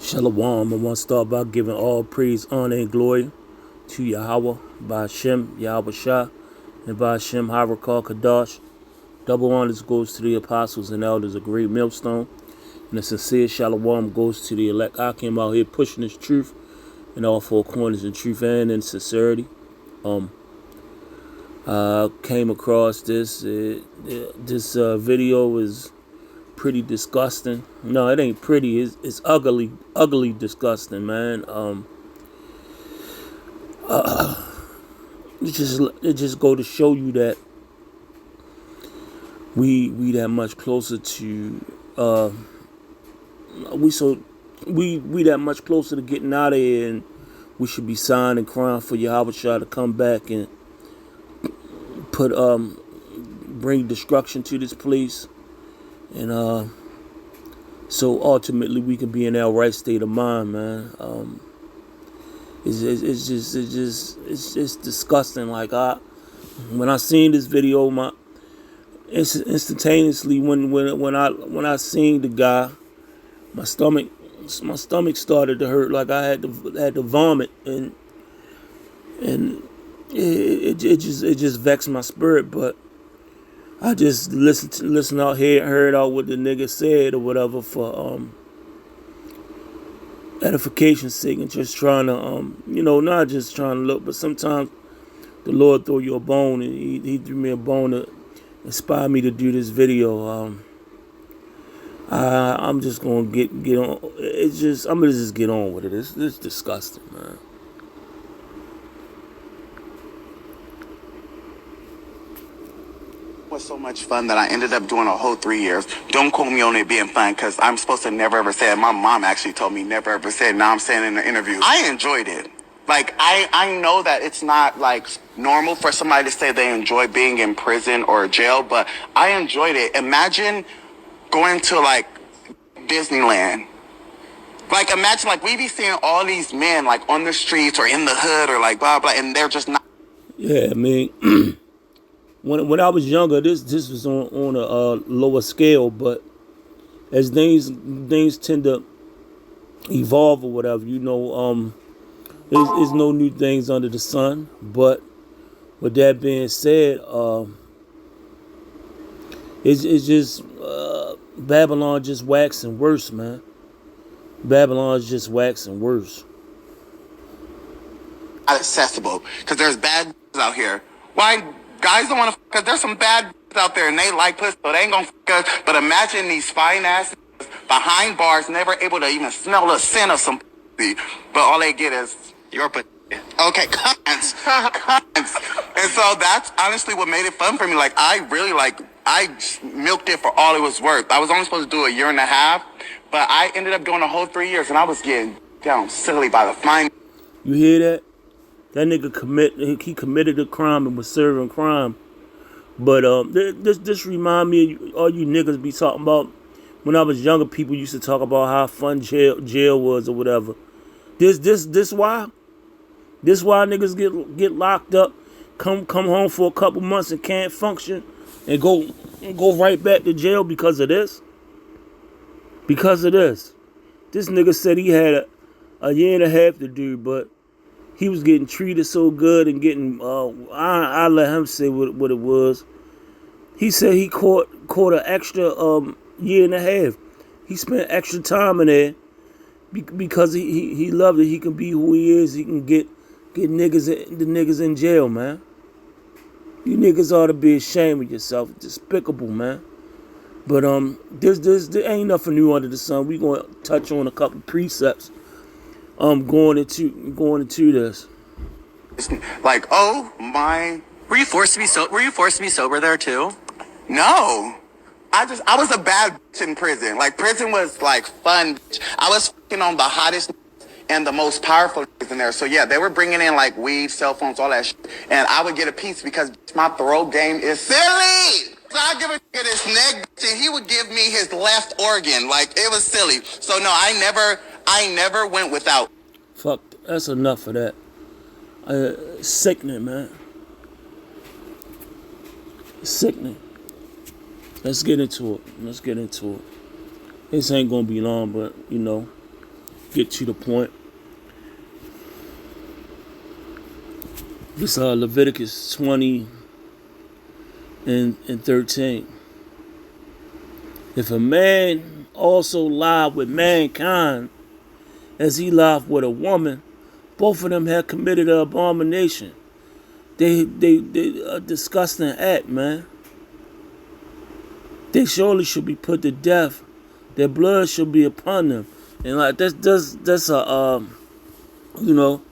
Shalom. I want to start by giving all praise, honor, and glory to Yahweh, by Hashem, Yahweh Shah, and by Hashem, Harakal Kadash. Double honors goes to the apostles and elders of Great Millstone. And a sincere shalom goes to the elect. I came out here pushing this truth in all four corners in truth and in sincerity. I came across this. This video is pretty disgusting. No, it ain't pretty. It's ugly disgusting, man. It just go to show you that we that much closer to we that much closer to getting out of here, and we should be sighing and crying for Yahweh Shah to come back and put bring destruction to this place, and so ultimately we can be in our right state of mind, man. It's just disgusting. Like when I seen this video, instantaneously when I seen the guy, my stomach started to hurt. Like I had to vomit, and it just vexed my spirit. But I just listened out here, heard out what the nigga said or whatever for edification's sake, and just trying to not just trying to look, but sometimes the Lord throw you a bone, and he threw me a bone to inspire me to do this video. I'm just gonna get on. I'm gonna just get on with it. It's disgusting, man. Was so much fun that I ended up doing a whole 3 years. Don't quote me on it being fun, because I'm supposed to never ever say it. My mom actually told me never ever say it. Now I'm saying it in the interview. I enjoyed it. Like, I know that it's not like normal for somebody to say they enjoy being in prison or jail, but I enjoyed it. Imagine going to like Disneyland. Like, imagine like we be seeing all these men like on the streets or in the hood or like blah blah, and they're just not. Yeah, I mean, when I was younger, this was on a lower scale, but as things tend to evolve or whatever, there's no new things under the sun. But with that being said, it's just Babylon just waxing worse, man. Babylon's just waxing worse. Not accessible, because there's bad out here. Why guys don't want to? Because there's some bad out there and they like pussy, so they ain't gonna fuck us. But imagine these fine ass behind bars, never able to even smell a scent of some pussy, but all they get is your pussy. Okay, comments. And so that's honestly what made it fun for me. Like, I milked it for all it was worth. I was only supposed to do a year and a half, but I ended up doing a whole 3 years, and I was getting down silly by the fine. You hear that? That nigga he committed a crime and was serving crime. But this remind me of all you niggas be talking about. When I was younger, people used to talk about how fun jail was or whatever. This why? This why niggas get locked up, come home for a couple months and can't function, and go right back to jail because of this? Because of this. This nigga said he had a year and a half to do, but he was getting treated so good and getting, I let him say what it was. He said he caught an extra year and a half. He spent extra time in there because he loved it. He can be who he is. He can get the niggas in jail, man. You niggas ought to be ashamed of yourself. Despicable, man. But there ain't nothing new under the sun. We gonna touch on a couple precepts. Going into this. Like, oh my! Were you forced to be sober there too? No, I was a bad bitch in prison. Like, prison was like fun. I was fucking on the hottest and the most powerful in there. So yeah, they were bringing in like weed, cell phones, all that shit, and I would get a piece because my throw game is silly. So I give a nigga this neck, and he would give me his left organ. Like, it was silly. So no, I never went without. Fuck, that's enough of that. Sickening, man. Sickening. Let's get into it. This ain't gonna be long, but get to the point. This Leviticus 20 and 13. If a man also lie with mankind as he lied with a woman, both of them have committed an abomination. They a disgusting act, man. They surely should be put to death. Their blood should be upon them. And like that's a you know,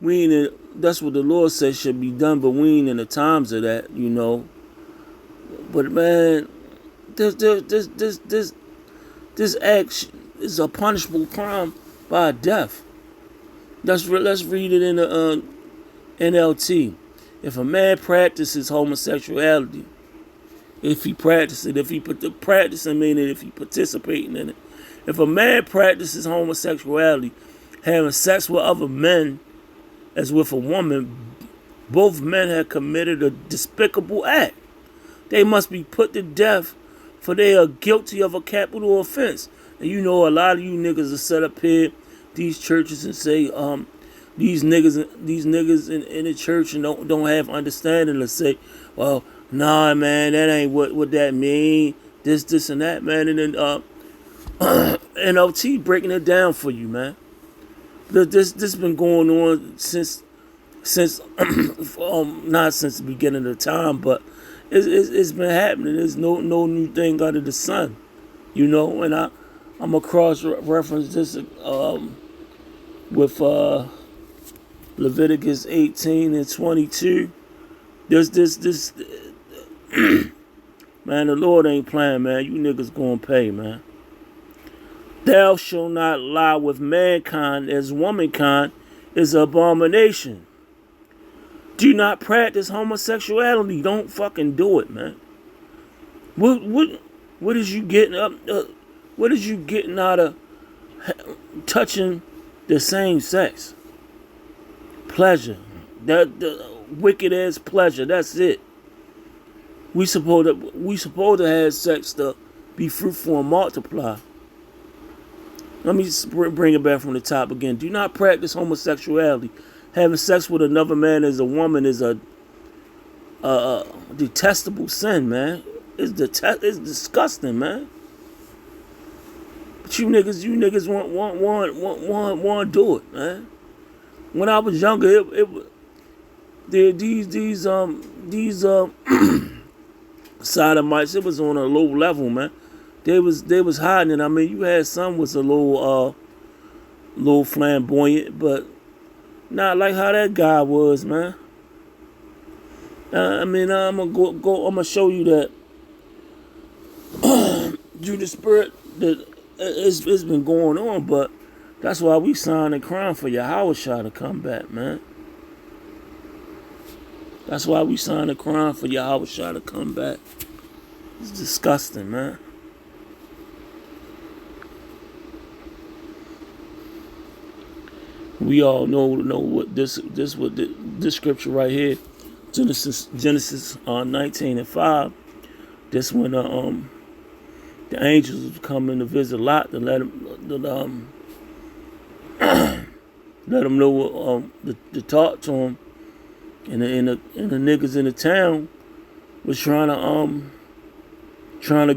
we ain't in, that's what the Lord says should be done, but we ain't in the times of that, you know. But man, this act is a punishable crime by death. Let's read it in the NLT. If a man practices homosexuality, if he practicing meaning if he participating in it. If a man practices homosexuality, having sex with other men as with a woman, both men have committed a despicable act. They must be put to death, for they are guilty of a capital offense. And you know, a lot of you niggas are set up here, these churches, and say, these niggas in the church and don't have understanding to say, well, nah, man, that ain't what that mean. This and that, man. And then NLT breaking it down for you, man. This been going on since not since the beginning of the time, but it's been happening. There's no new thing under the sun, you know. And I'm gonna cross reference this with Leviticus 18 and 22. There's this man, the Lord ain't playing, man. You niggas gonna pay, man. Thou shalt not lie with mankind as womankind is an abomination. Do not practice homosexuality. Don't fucking do it, man. What is you getting up? What is you getting out of touching the same sex? Pleasure. That the wicked ass pleasure. That's it. We supposed to have sex to be fruitful and multiply. Let me bring it back from the top again. Do not practice homosexuality. Having sex with another man as a woman is a detestable sin, man. It's disgusting, man. But you niggas want to do it, man. When I was younger, these sodomites, it was on a low level, man. They was hiding it. I mean, you had some was a little flamboyant, but not like how that guy was, man. I mean, I'm gonna I'm gonna show you that through the spirit that it's been going on, but that's why we signed a crime for Yahweh to come back, man. That's why we signed a crime for Yahweh to come back. It's disgusting, man. We all know what this scripture right here, Genesis 19 and 5. This when the angels was coming to visit Lot to let him know to talk to him, and the niggas in the town was trying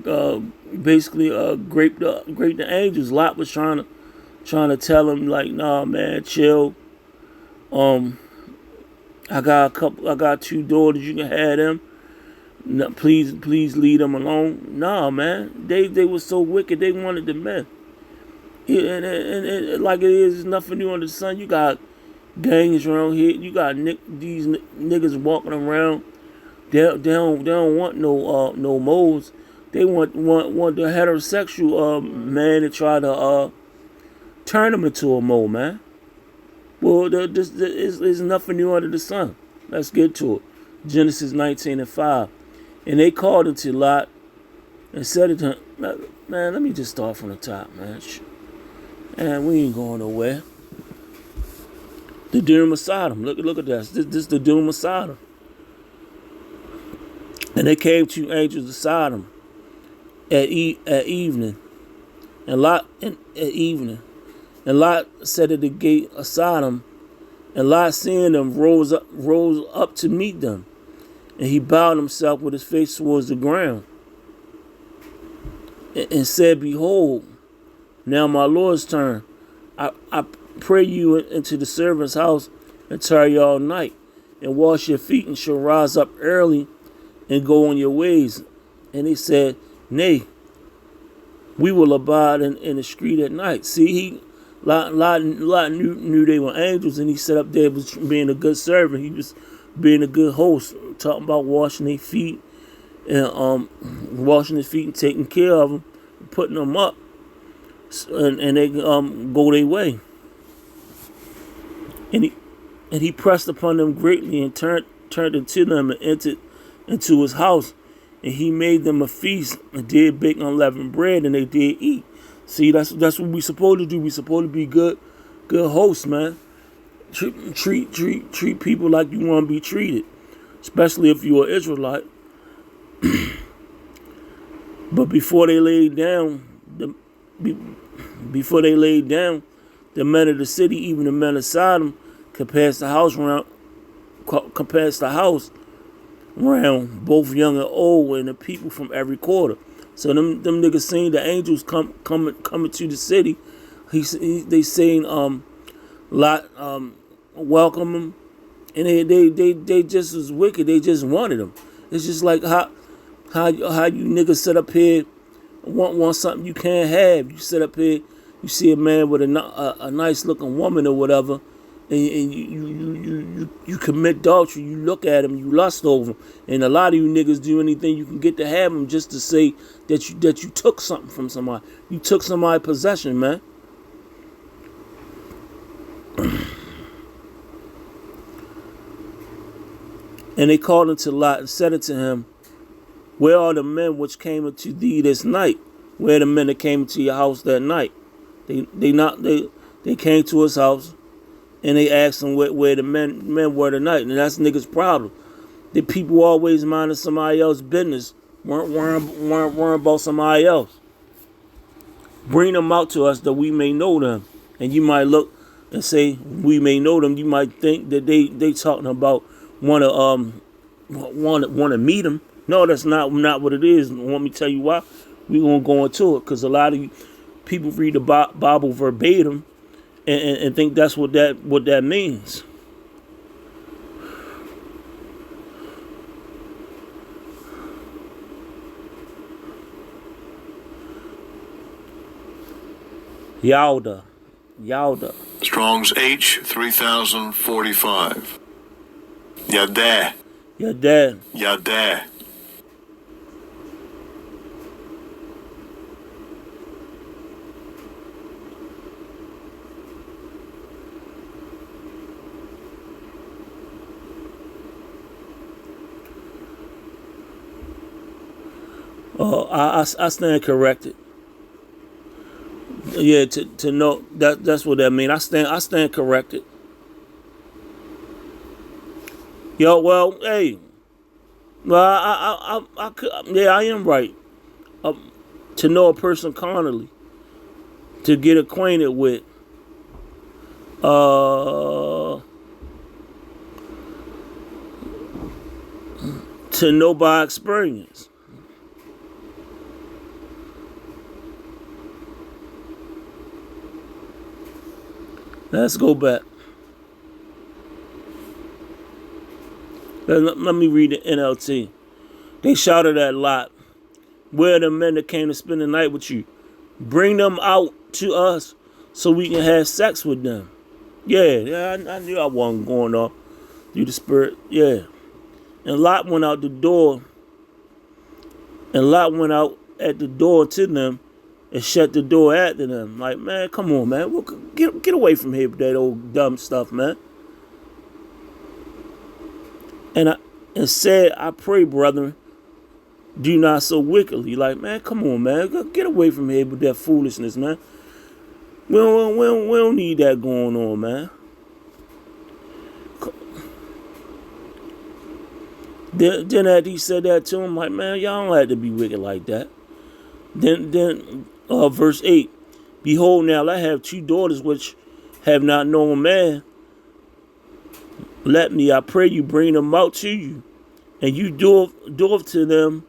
to basically grape the angels. Lot was trying to tell him like, nah, man, chill. I got 2 daughters. You can have them. No, please leave them alone. Nah, man, they were so wicked. They wanted the men. Yeah, and like it is nothing new under the sun. You got gangs around here. You got these niggas walking around. They don't want no moles. They want the heterosexual man to try to turn them into a mole, man. Well, there's nothing new under the sun. Let's get to it. Genesis 19 and 5. And they called unto Lot and said to him, man, let me just start from the top, man. And we ain't going nowhere. The doom of Sodom. Look at this. This is the doom of Sodom. And they came 2 angels of Sodom at evening and Lot at evening. And Lot sat at the gate of Sodom, and Lot seeing them rose up to meet them. And he bowed himself with his face towards the ground, and said, Behold, now my Lord's turn. I pray you into the servant's house and tarry all night, and wash your feet, and shall rise up early and go on your ways. And he said, Nay, we will abide in the street at night. See, Lot knew they were angels, and he set up there was being a good servant. He was being a good host, talking about washing their feet and washing his feet and taking care of them, putting them up, and they go their way. And he pressed upon them greatly, and turned unto them, and entered into his house, and he made them a feast, and did bake unleavened bread, and they did eat. See, that's what we supposed to do. We supposed to be good hosts, man. Treat people like you want to be treated, especially if you're an Israelite. But before they laid down, the men of the city, even the men of Sodom, compares the house round, both young and old, and the people from every quarter. So them niggas seen the angels coming to the city. They seen Lot welcome them, and they just was wicked. They just wanted them. It's just like how you niggas sit up here want something you can't have. You sit up here, you see a man with a nice looking woman or whatever, and you commit adultery. You look at him, you lust over him, and a lot of you niggas do anything you can get to have him just to say that you took something from somebody. You took somebody's possession, man. And they called unto Lot and said unto him, Where are the men which came unto thee this night? Where are the men that came into your house that night? They came to his house, and they asked him where the men were tonight. And that's niggas' problem. The people always minding somebody else's business, weren't worrying about somebody else. Bring them out to us that we may know them. And you might look and say, we may know them. You might think that they talking about want to meet them. No, that's not what it is. Want me to tell you why? We're going to go into it, because a lot of people read the Bible verbatim and think that's what that means. Yalda. Strong's H 3045. Yadah. Yadah. I stand corrected. Yeah, to know that's what that means. I stand corrected. Yo, well, hey, well, I am right. To know a person carnally, to get acquainted with, to know by experience. Let's go back. Let me read the NLT. They shouted at Lot, Where are the men that came to spend the night with you? Bring them out to us so we can have sex with them. Yeah, I knew I wasn't going off through the spirit. Yeah. And Lot went out the door. And Lot went out at the door to them and shut the door after them. Like, man, come on, man. Get away from here with that old dumb stuff, man. And said, I pray, brethren, do not so wickedly. Like, man, come on, man. Get away from here with that foolishness, man. We don't need that going on, man. Then after he said that to him, like, man, y'all don't have to be wicked like that. Then verse 8, Behold, now I have 2 daughters which have not known man. Let me, I pray you, bring them out to you, and you do to them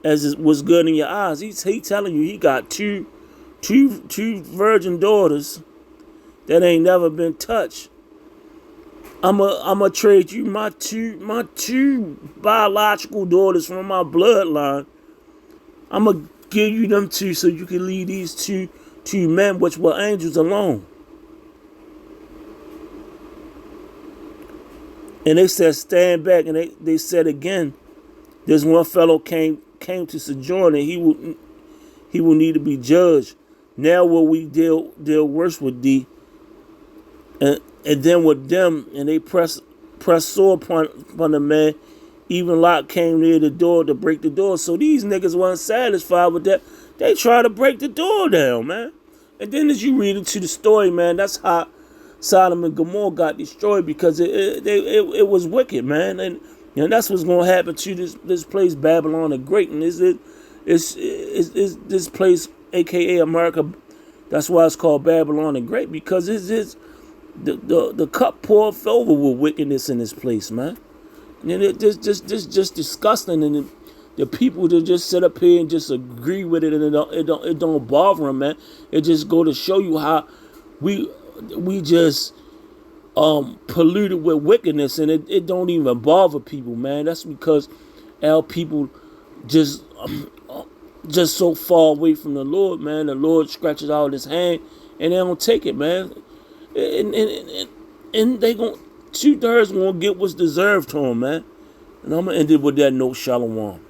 as it was good in your eyes. He telling you he got two virgin daughters that ain't never been touched. I'ma trade you my two biological daughters from my bloodline. I'ma give you them 2 so you can leave these two men which were angels alone. And they said, stand back. And they said again, this one fellow came to sojourn, and he will need to be judged. Now will we deal worse with thee, and then with them. And they press sore upon the man. Even Lot came near the door to break the door. So these niggas weren't satisfied with that. They tried to break the door down, man. And then as you read into the story, man, that's how Sodom and Gomorrah got destroyed, because it was wicked, man. And that's what's going to happen to this place, Babylon the Great. And it's this place, a.k.a. America. That's why it's called Babylon the Great, because it's the cup poured over with wickedness in this place, man. And it's just disgusting. And the people that just sit up here and just agree with it, and it don't bother them, man. It just go to show you how we just polluted with wickedness, and it don't even bother people, man. That's because our people just so far away from the Lord, man. The Lord scratches out his hand and they don't take it, man. And they gon' 2/3 gonna get what's deserved to them, man. And I'm gonna end it with that note. Shalom.